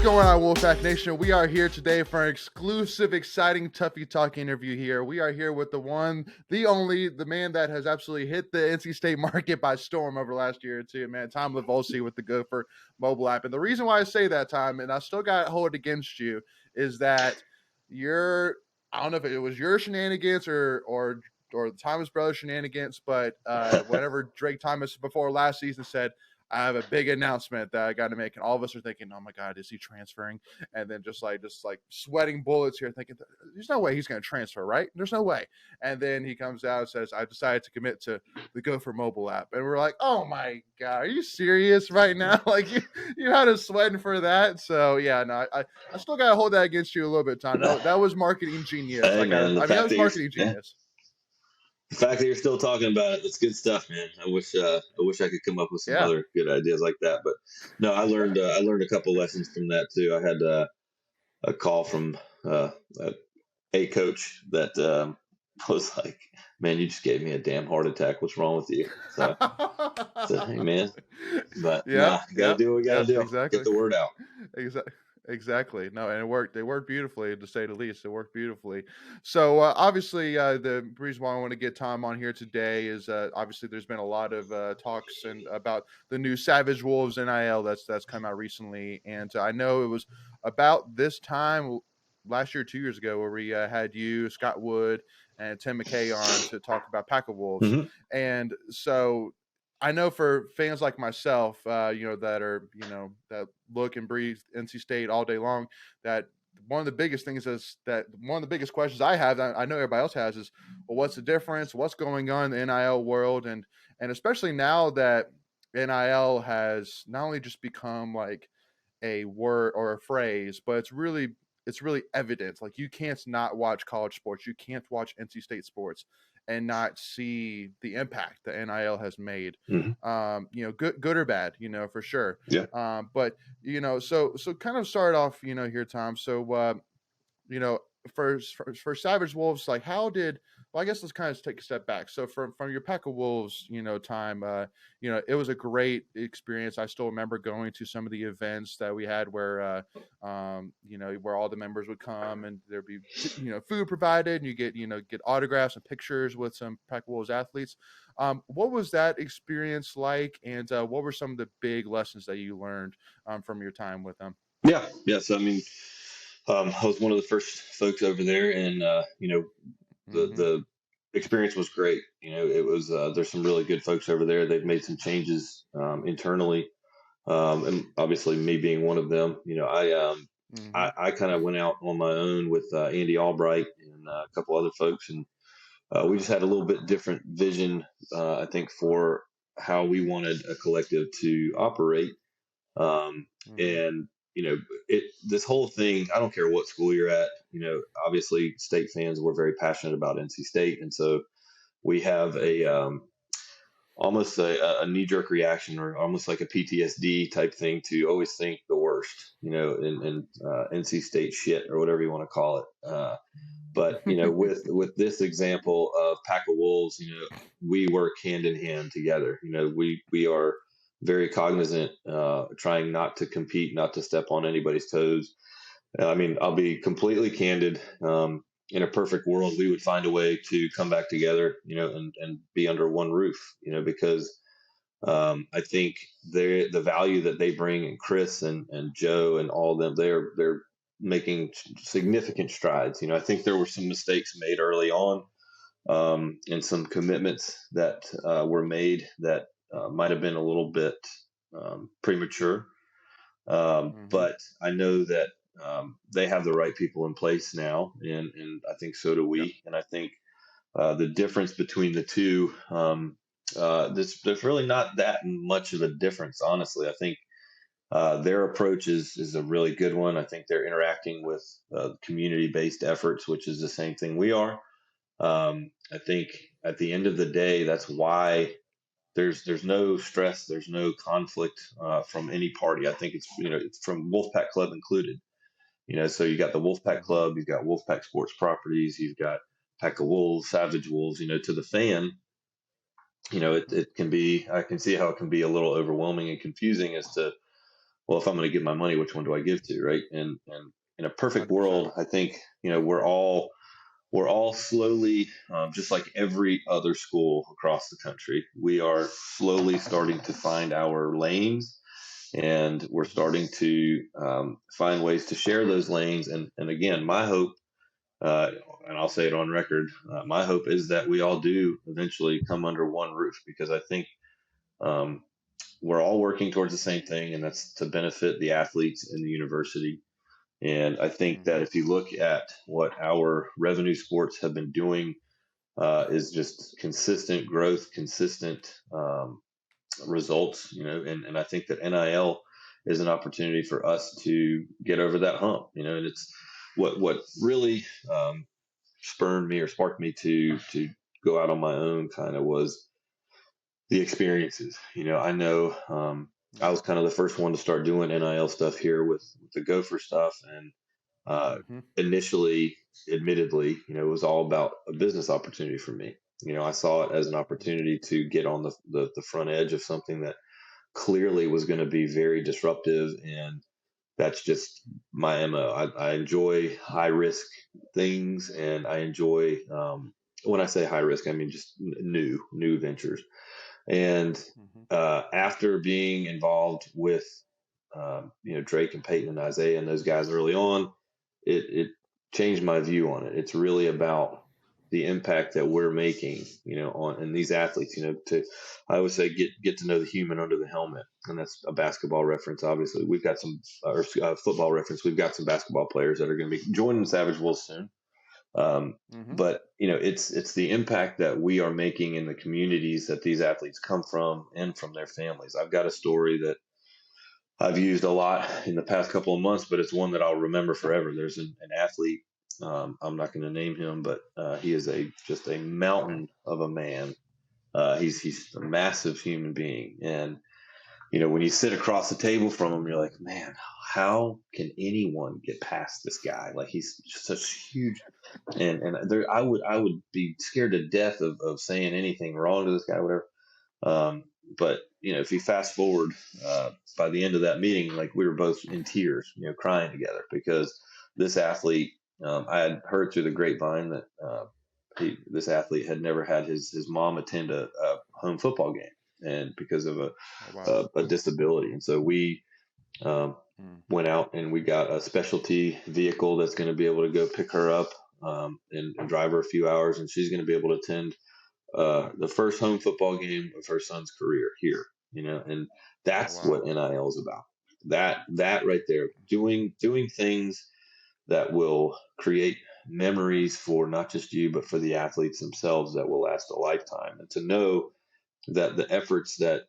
going on, Wolfpack Nation? We are here today for an exclusive, exciting Tuffy Talk interview here. We are here with the one, the only, the man that has absolutely hit the NC State market by storm over the last year or two, man, Tom Livolsi with the Gopher Mobile App. And the reason why I say that, Tom, and I still got to hold it against you, is that I don't know if it was your shenanigans or the Thomas Brothers shenanigans, but whenever Drake Thomas before last season said, I have a big announcement that I got to make, and all of us are thinking, "Oh my God, is he transferring?" And then just like sweating bullets here, thinking, "There's no way he's going to transfer, right? There's no way." And then he comes out and says, "I decided to commit to the Gopher Mobile App," and we're like, "Oh my God, are you serious right now?" Like you had us sweating for that. So yeah, no, I still got to hold that against you a little bit, Tom. That was marketing genius. Hey, man, that was marketing genius. The fact that you're still talking about it, that's good stuff, man. I wish I could come up with some other good ideas like that. But no, I learned a couple lessons from that too. I had a call from a coach that was like, "Man, you just gave me a damn heart attack. What's wrong with you?" So hey, man. But gotta do what we gotta do. Exactly. Get the word out. Exactly. No, and it worked. It worked beautifully, to say the least. It worked beautifully. So obviously, the reason why I want to get Tom on here today is obviously there's been a lot of talks and about the new Savage Wolves NIL that's come out recently, and I know it was about this time last year, 2 years ago, where we had you, Scott Wood, and Tim McKay on to talk about Pack of Wolves, and so. I know for fans like myself, that are, that look and breathe NC State all day long, that one of the biggest things is that one of the biggest questions I have, that I know everybody else has, is, well, what's the difference? What's going on in the NIL world? And especially now that NIL has not only just become like a word or a phrase, but it's really evident. Like, you can't not watch college sports. You can't watch NC State sports and not see the impact that NIL has made. Good or bad, for sure. Yeah. But so kind of start off, here, Tom. So for Savage Wolves, like, I guess let's kind of take a step back. So from your Pack of Wolves, time, it was a great experience. I still remember going to some of the events that we had where, where all the members would come and there'd be, food provided, and you get autographs and pictures with some Pack of Wolves athletes. What was that experience like? And what were some of the big lessons that you learned from your time with them? Yeah. So, I mean, I was one of the first folks over there, and the experience was great. It was there's some really good folks over there. They've made some changes internally, and obviously me being one of them. I kind of went out on my own with Andy Albright and a couple other folks, and we just had a little bit different vision, I think, for how we wanted a collective to operate. And this whole thing, I don't care what school you're at, obviously State fans, we're very passionate about NC State. And so we have almost a knee-jerk reaction, or almost like a PTSD type thing, to always think the worst, in NC State shit, or whatever you want to call it. But with this example of Pack of Wolves, we work hand in hand together. We are very cognizant, trying not to compete, not to step on anybody's toes. I mean, I'll be completely candid. In a perfect world, we would find a way to come back together, and be under one roof, because I think the value that they bring, and Chris and Joe and all of them, they're making significant strides. I think there were some mistakes made early on, and some commitments that were made that might have been a little bit premature. But I know that they have the right people in place now, and I think so do we. Yep. And I think the difference between the two, there's really not that much of a difference, honestly. I think their approach is a really good one. I think they're interacting with community-based efforts, which is the same thing we are. I think at the end of the day, that's why there's no stress, there's no conflict from any party. I think it's from Wolfpack Club included. So you got the Wolfpack Club, you've got Wolfpack Sports Properties, you've got Pack of Wolves, Savage Wolves. To the fan, it can be. I can see how it can be a little overwhelming and confusing as to well, if I'm going to give my money, which one do I give to, right? And in a perfect 100%. world, I think we're all slowly, just like every other school across the country, we are slowly starting to find our lanes, and we're Mhm. starting to find ways to share those lanes. And again, my hope, uh, and I'll say it on record, my hope is that we all do eventually come under one roof, because I think um, we're all working towards the same thing, and that's to benefit the athletes in the university. And I think that Mhm. if you look at what our revenue sports have been doing, is just consistent growth, consistent results, and I think that NIL is an opportunity for us to get over that hump, and it's what really spurred me or sparked me to go out on my own kind of was the experiences. I know I was Mhm. kind of the first one to start doing NIL stuff here with the Gopher stuff, and Mhm. initially, admittedly, it was all about a business opportunity for me. I saw it as an Mhm. opportunity to get on the front edge of something that clearly was going to be very disruptive, and that's just my MO. I enjoy high risk things, and I enjoy, when I say high risk, I mean just new ventures. And Mhm. after being involved with Drake and Peyton and Isaiah and those guys early on, it changed my view on it. It's really about the impact that we're making, on and these athletes. To I always say get to know the human under the helmet, and that's a basketball reference. Obviously, we've got some or football reference. We've got some basketball players that are going to be joining Savage Wolves soon. Mhm. But it's the impact that we are making in the communities that these athletes come from and from their families. I've got a story that I've used a lot in the past couple of months, but it's one that I'll remember forever. There's an athlete. I'm not going to name him, but he is just a mountain of a man. He's a massive human being, and when you sit across the table from him, you're like, man, how can anyone get past this guy? Like, he's just such huge, and there, I would be scared to death of saying anything wrong to this guy, whatever. But if you fast forward, uh, by the end of that meeting, like, we were both in tears, crying together, because this athlete, I had heard through the grapevine that this athlete had never had his mom attend a home football game, and because of a Oh, wow. a disability, and so we um, Mm. went out and we got a specialty vehicle that's going to be able to go pick her up, and drive her a few hours, and she's going to be able to attend the first home football game of her son's career here. And Oh, that's wow. what NIL is about. That right there, doing things that will create memories for not just you, but for the athletes themselves, that will last a lifetime. And to know that the efforts that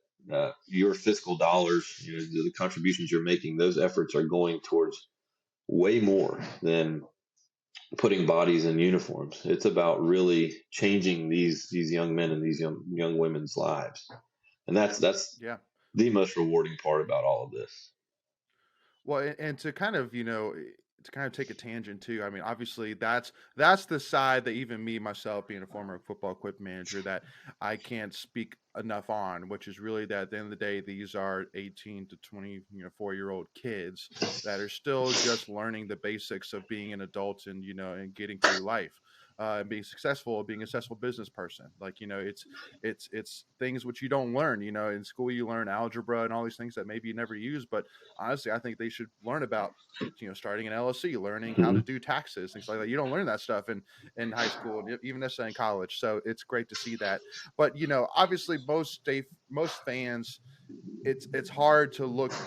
your fiscal dollars, the contributions you're making, those efforts are going towards way more than putting bodies in uniforms. It's about really changing these young men and these young women's lives, and that's Yeah. the most rewarding part about all of this. Well, and to kind of, to kind of take a tangent too. I mean, obviously, that's the side that even me myself, being a former football equipment manager, that I can't speak enough on, which is really that at the end of the day, these are 18 to 20, 4-year-old kids that are still just learning the basics of being an adult and and getting through life. And being successful, being a successful business person, like it's things which you don't learn. In school, you learn algebra and all these things that maybe you never use, but honestly, I think they should learn about starting an LLC, learning how to Mhm. do taxes, things like that. You don't learn that stuff in high school and even necessarily in college. So it's great to see that. But obviously, most fans, it's hard to look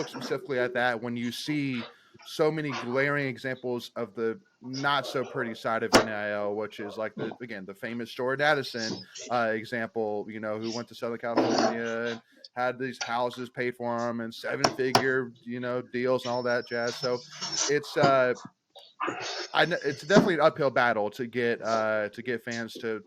specifically at that when you see so many glaring examples of the not so pretty side of NIL, which is like the famous Jordan Addison example, who went to Southern California and had these houses paid for him and seven-figure, deals and all that jazz. So it's it's definitely an uphill battle to get fans to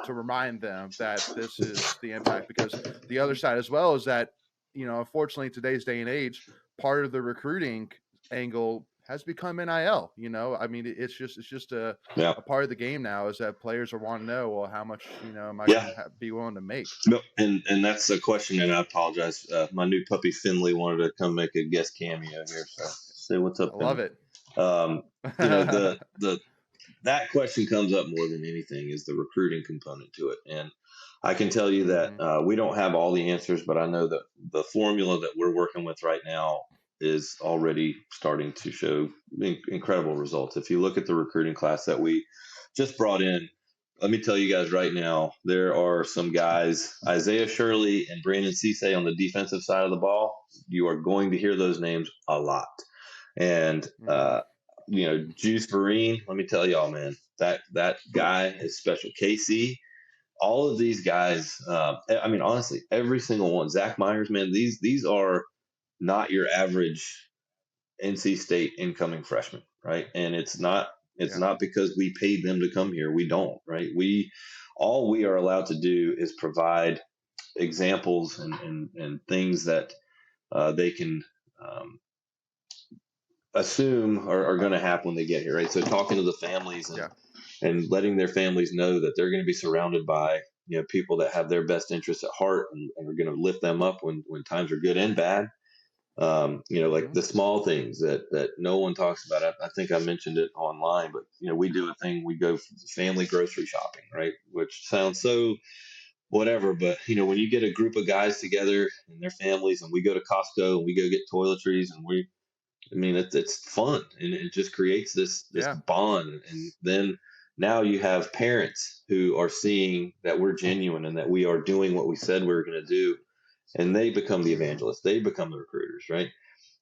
remind them that this is the impact, because the other side as well is that unfortunately, in today's day and age, part of the recruiting angle has become NIL. I mean, it's just Yeah. a part of the game now, is that players are wanting to know, well, how much am I Yeah. going to be willing to make? No, and that's a question, and I apologize. My new puppy Finley wanted to come make a guest cameo here, so say what's up, I love Finley. it. Um, the that question comes up more than anything is the recruiting component to it, and I can tell you that Hmm. we don't have all the answers, but I know that the formula that we're working with right now is already starting to show incredible results. If you look at the recruiting class that we just brought in, let me tell you guys right now, there are some guys, Isaiah Shirley and Brandon Cisse on the defensive side of the ball. You are going to hear those names a lot. And Hmm. Juice Vereen, let me tell y'all, man, that guy is special. KC, all of these guys, I mean, honestly, every single one. Zach Myers, man, these are not your average NC State incoming freshmen, right? And it's Yeah. not because we paid them to come here. We don't, right? We all we are allowed to do is provide examples and things that they can assume are Uh, going to happen when they get here, right? So talking to the families yeah. and letting their families know that they're going to be surrounded by people that have their best interests at heart and are going to lift them up when times are good and bad. Like Hmm. the small things that no one talks about. I think I mentioned it online, but we do a thing. We go family grocery shopping, right? Which sounds so whatever, but when you get a group of guys together and their families, and we go to Costco and we go get toiletries, and I mean, it's fun, and it just creates this Yeah. bond. And then now you have parents who are seeing that we're genuine and that we are doing what we said we were going to do, and they become the Hmm. evangelists. They become the recruiters, right?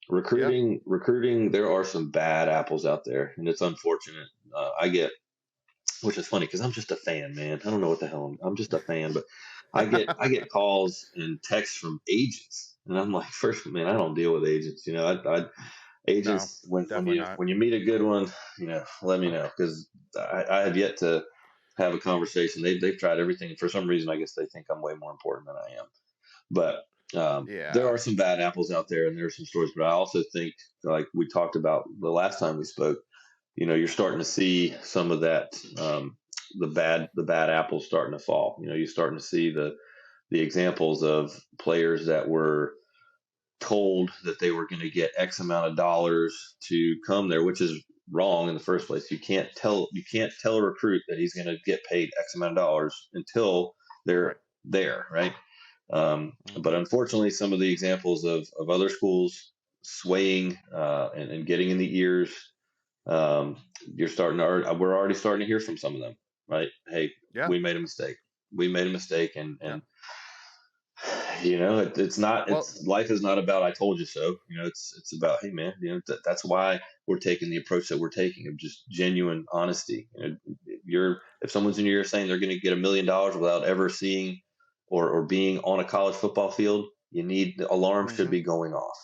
Yeah. Recruiting. There are some bad apples out there, and it's unfortunate. I get, which is funny because I'm just a fan, man. I don't know what the hell I'm just a fan, but I get calls and texts from agents, and I'm like, first, man, I don't deal with agents. I No, agents when definitely you not. when you meet a good one, let me know because I have yet to have a conversation. They've tried everything. For some reason, I guess they think I'm way more important than I am. But there Yeah. are some bad apples out there, and there are some stories. But I also think, like we talked about the last time we spoke, you're starting to see some of that. The bad apples starting to fall. You're starting to see the examples of players that were told that they were going to get X amount of dollars to come there, which is wrong in the first place. You can't tell a recruit that he's going to get paid X amount of dollars until they're Right. there, right? But Hmm. unfortunately, some of the examples of other schools swaying and getting in the ears, um, we're already starting to hear from some of them, right? Hey, Yeah. we made a mistake. We made a mistake, and Yeah. and it's not. Well, It's life is not about I told you so. It's about, hey man. That's why we're taking the approach that we're taking of just genuine honesty. You're if someone's in your ear saying they're going to get $1 million without ever seeing or being on a college football field, the alarm should hmm be going off.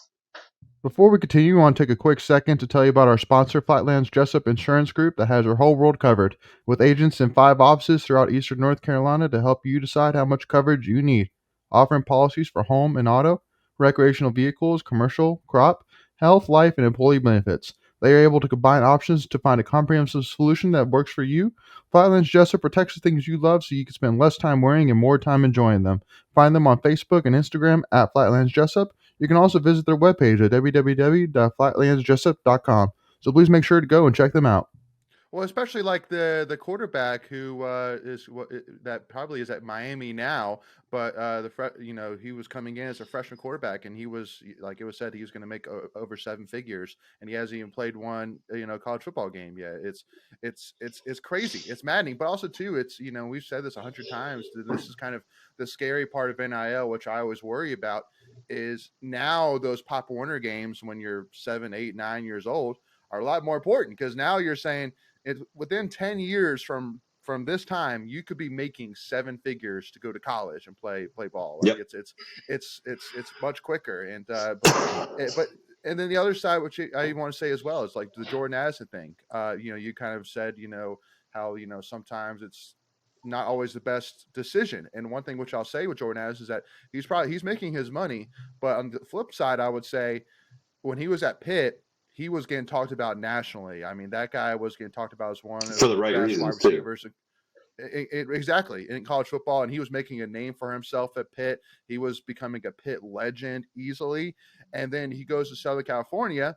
Before we continue, I want to take a quick second to tell you about our sponsor, Flatlands Jessup Insurance Group, that has your whole world covered, with agents in 5 offices throughout eastern North Carolina to help you decide how much coverage you need. Offering policies for home and auto, recreational vehicles, commercial, crop, health, life, and employee benefits. They are able to combine options to find a comprehensive solution that works for you. Flatlands Jessup protects the things you love so you can spend less time worrying and more time enjoying them. Find them on Facebook and Instagram at Flatlands Jessup. You can also visit their webpage at www.flatlandsjessup.com. So please make sure to go and check them out. Well, especially like the quarterback who is that probably is at Miami now, but he was coming in as a freshman quarterback, and he was, like it was said, he was going to make over 7 figures, and he hasn't even played one college football game yet. It's crazy, it's maddening, but also too, it's we've said this 100 times. This is kind of the scary part of NIL, which I always worry about. Is now those Pop Warner games when you're 7, 8, 9 years old are a lot more important, because now you're saying within 10 years from this time, you could be making 7 figures to go to college and play ball. Like Yep. it's much quicker. And but and then the other side, which I want to say as well, is like the Jordan Addison thing. You kind of said, how sometimes it's not always the best decision. And one thing which I'll say with Jordan Addison is that he's making his money, but on the flip side, I would say when he was at Pitt, he was getting talked about nationally. I mean, that guy was getting talked about as one of For the the right best wide reasons too. receivers. Exactly, in college football, and he was making a name for himself at Pitt. He was becoming a Pitt legend easily, and then he goes to Southern California,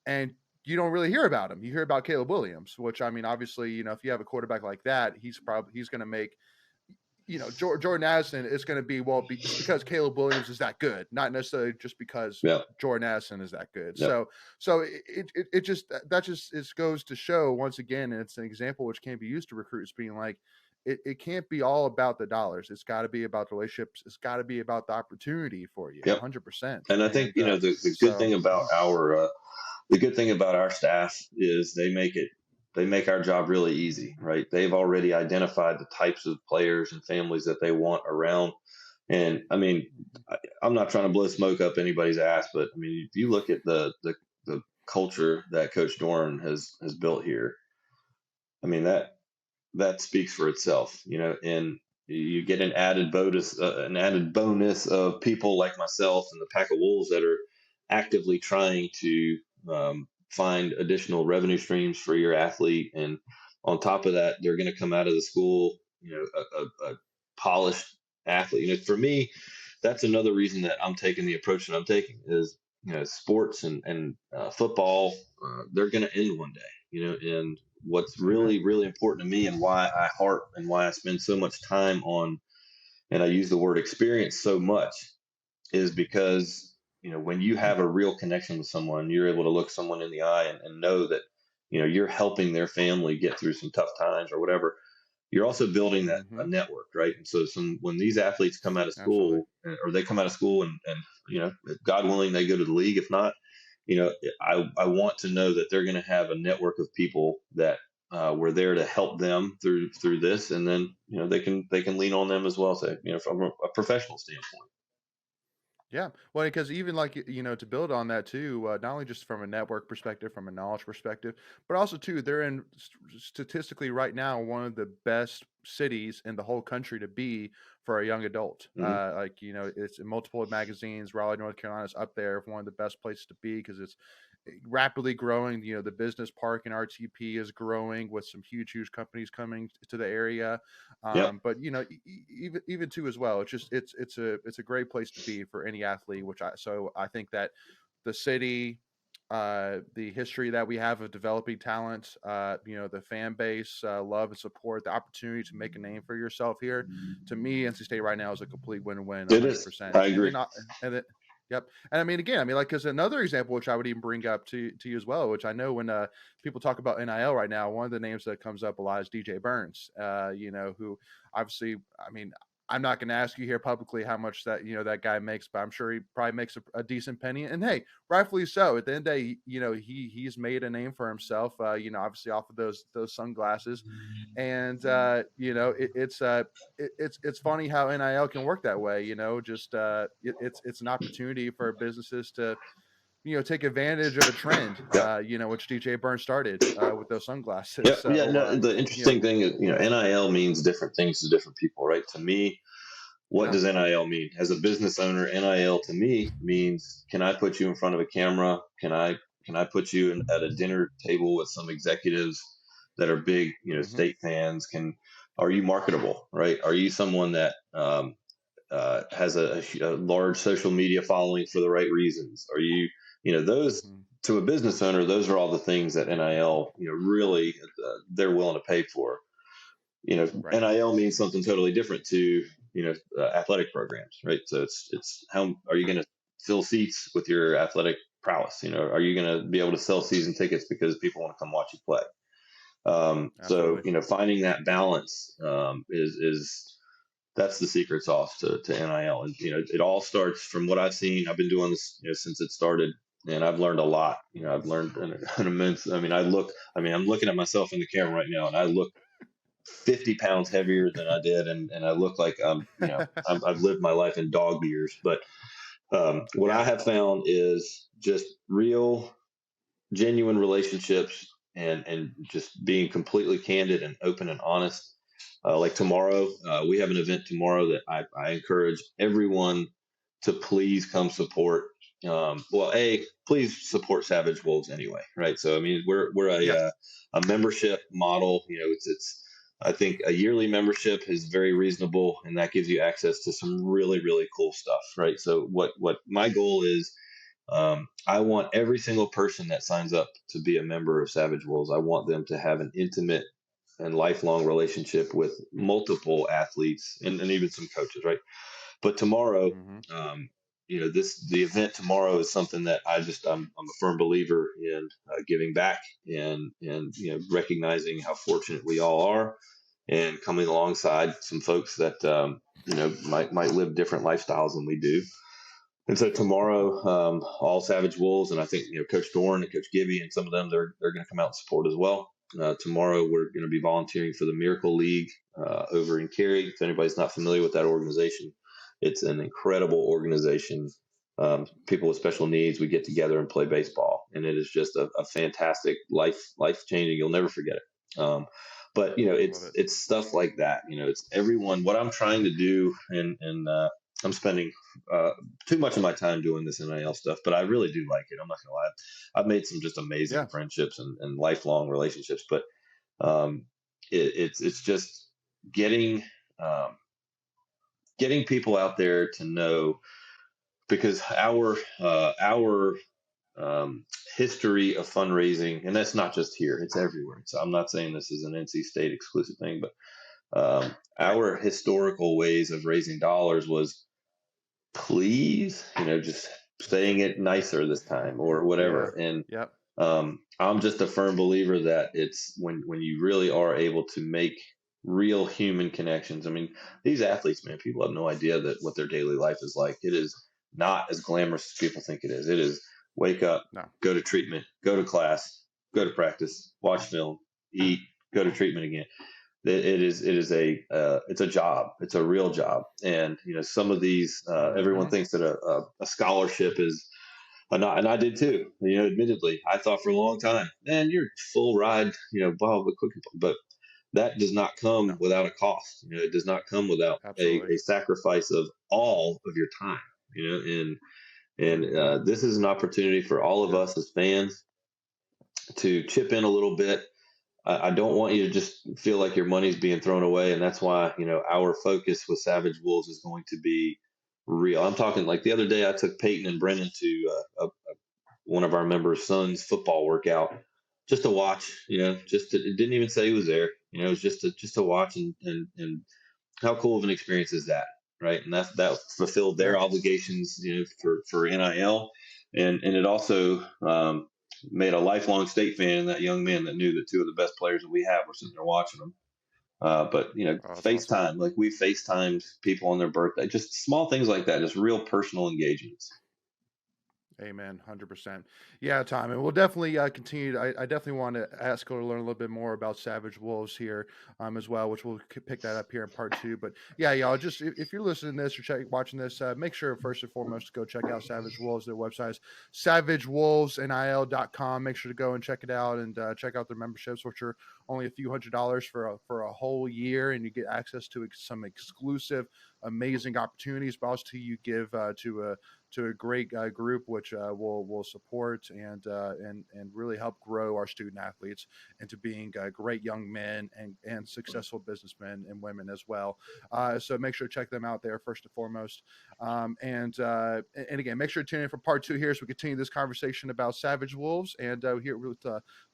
and you don't really hear about him. You hear about Caleb Williams, which, I mean, obviously, if you have a quarterback like that, he's going to make, Jordan Addison is going to be, it's because Caleb Williams is that good, not necessarily just because Yeah. Jordan Addison is that good. Yep. So it just, it goes to show once again, and it's an example which can be used to recruits being like, it can't be all about the dollars. It's got to be about the relationships. It's got to be about the opportunity for you, Yep. 100%. And I think, the good thing about our staff is they make our job really easy, right? They've already identified the types of players and families that they want around. And I mean, I'm not trying to blow smoke up anybody's ass, but I mean, if you look at the culture that Coach Dorn has built here, I mean, that speaks for itself, and you get an added bonus of people like myself and the pack of wolves that are actively trying to find additional revenue streams for your athlete. And on top of that, they're going to come out of the school, a polished athlete. For me, that's another reason that I'm taking the approach that I'm taking is, sports and football, they're going to end one day, and what's Amen. really, really important to me and why I harp and why I spend so much time on, and I use the word experience so much, is because, when you have a real connection with someone, you're able to look someone in the eye and know that, you're helping their family get through some tough times or whatever. You're also building that Mm-hmm. a network, right? And so when these athletes come out of Absolutely. school, or they come out of school and God willing, they go to the league. If not, I want to know that they're going to have a network of people that were there to help them through this, and then they can lean on them as well. So from a professional standpoint. Yeah. Well, because even like, to build on that too, not only just from a network perspective, from a knowledge perspective, but also too, they're in statistically right now one of the best cities in the whole country to be for a young adult. Mm-hmm. It's in multiple magazines. Raleigh, North Carolina is up there for one of the best places to be because it's rapidly growing. The business park in RTP is growing with some huge companies coming to the area. Yep. But even too as well, it's a great place to be for any athlete. So I think that the city, the history that we have of developing talent, the fan base, love and support, the opportunity to make a name for yourself here, to me, NC State right now is a complete win-win, It is. 100%. I agree. And then. Yep. And I mean, again, like, because another example, which I would even bring up to you as well, which I know when people talk about NIL right now, one of the names that comes up a lot is DJ Burns, who obviously, I mean, I'm not going to ask you here publicly how much that, that guy makes, but I'm sure he probably makes a decent penny. And hey, rightfully so. At the end of the day, he's made a name for himself, obviously off of those sunglasses. And, it's funny how NIL can work that way, just it's an opportunity for businesses to, take advantage of a trend, which DJ Burns started with those sunglasses. Yep. So, Yeah. No, the interesting thing is, NIL means different things to different people, right? To me, what does NIL mean? As a business owner, NIL to me means, can I put you in front of a camera? Can I put you at a dinner table with some executives that are big, state fans? Are you marketable, right? Are you someone that has a large social media following for the right reasons? Are you, those to a business owner, those are all the things that NIL, really they're willing to pay for. Right. NIL means something totally different to, athletic programs, right? So it's how are you going to fill seats with your athletic prowess? Are you going to be able to sell season tickets because people want to come watch you play? So, finding that balance is that's the secret sauce to NIL. And, it all starts from what I've seen. I've been doing this, since it started, and I've learned a lot. I've learned an immense. I mean, I'm looking at myself in the camera right now, and I look 50 pounds heavier than I did. And I look like I've lived my life in dog years. But what I have found is just real, genuine relationships and just being completely candid and open and honest. Like tomorrow, we have an event tomorrow that I encourage everyone to please come support well, please support Savage Wolves anyway, right? So I mean, we're Yeah. a membership model. It's I think a yearly membership is very reasonable, and that gives you access to some really really cool stuff, right? So what my goal is, I want every single person that signs up to be a member of Savage Wolves. I want them to have an intimate and lifelong relationship with multiple athletes and even some coaches, right? But tomorrow, Mm-hmm. the event tomorrow is something that I'm a firm believer in, giving back and recognizing how fortunate we all are, and coming alongside some folks that might live different lifestyles than we do. And so tomorrow, all Savage Wolves, and I think Coach Dorn and Coach Gibby and some of them, they're going to come out and support as well. Tomorrow, we're going to be volunteering for the Miracle League over in Cary. If anybody's not familiar with that organization, it's an incredible organization. People with special needs, we get together and play baseball, and it is just a fantastic life changing. You'll never forget it. But Love it. it's stuff like that. It's everyone. What I'm trying to do, and I'm spending too much of my time doing this NIL stuff, but I really do like it. I'm not gonna lie. I've made some just amazing Yeah. friendships and lifelong relationships, but it's just getting getting people out there to know, because our history of fundraising, and that's not just here; it's everywhere. So I'm not saying this is an NC State exclusive thing, but Right. our historical ways of raising dollars was, please, just saying it nicer this time or Yeah. whatever. And Yep. I'm just a firm believer that it's when you really are able to make real human connections. I mean, these athletes, man, people have no idea that what their daily life is like. It is not as glamorous as people think it is. It is wake up, No. go to treatment, go to class, go to practice, watch film, eat, go to treatment again. It is it's a job. It's a real job. And some of these, everyone Mm-hmm. thinks that a scholarship is not, and I did too. Admittedly, I thought for a long time, man, you're full ride, blah blah quick, but that does not come No. without a cost. It does not come without Absolutely. a sacrifice of all of your time. And Mm-hmm. this is an opportunity for all of Yeah. us as fans to chip in a little bit. I don't want you to just feel like your money's being thrown away, and that's why our focus with Savage Wolves is going to be real. I'm talking, like, the other day I took Peyton and Brennan to one of our members' sons' football workout just to watch. It didn't even say he was there. It was just to watch, and how cool of an experience is that, right? And that fulfilled their Yeah. obligations, for NIL, and it also made a lifelong State fan in that young man that knew that two of the best players that we have were sitting there watching them. But Oh, that's awesome. FaceTime, like we FaceTimed people on their birthday, just small things like that, just real personal engagements. Amen. 100%. Yeah, Tom, and we'll definitely continue. I definitely want to ask her to learn a little bit more about Savage Wolves here as well, which we'll pick that up here in part 2. But yeah, y'all, just if you're listening to this or watching this, make sure first and foremost to go check out Savage Wolves. Their website is savagewolvesnil.com. Make sure to go and check it out and check out their memberships, which are only a few $100s for a whole year, and you get access to some exclusive, amazing opportunities. But also you give to a great group, which will support and really help grow our student athletes into being great young men and successful businessmen and women as well. So make sure to check them out there first and foremost. And again, make sure to tune in for part 2 here as we continue this conversation about Savage Wolves and here with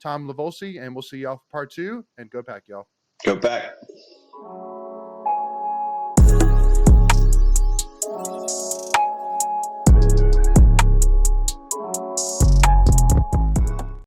Tom Livolsi. And we'll see y'all for part 2. And go Pack, y'all. Go back.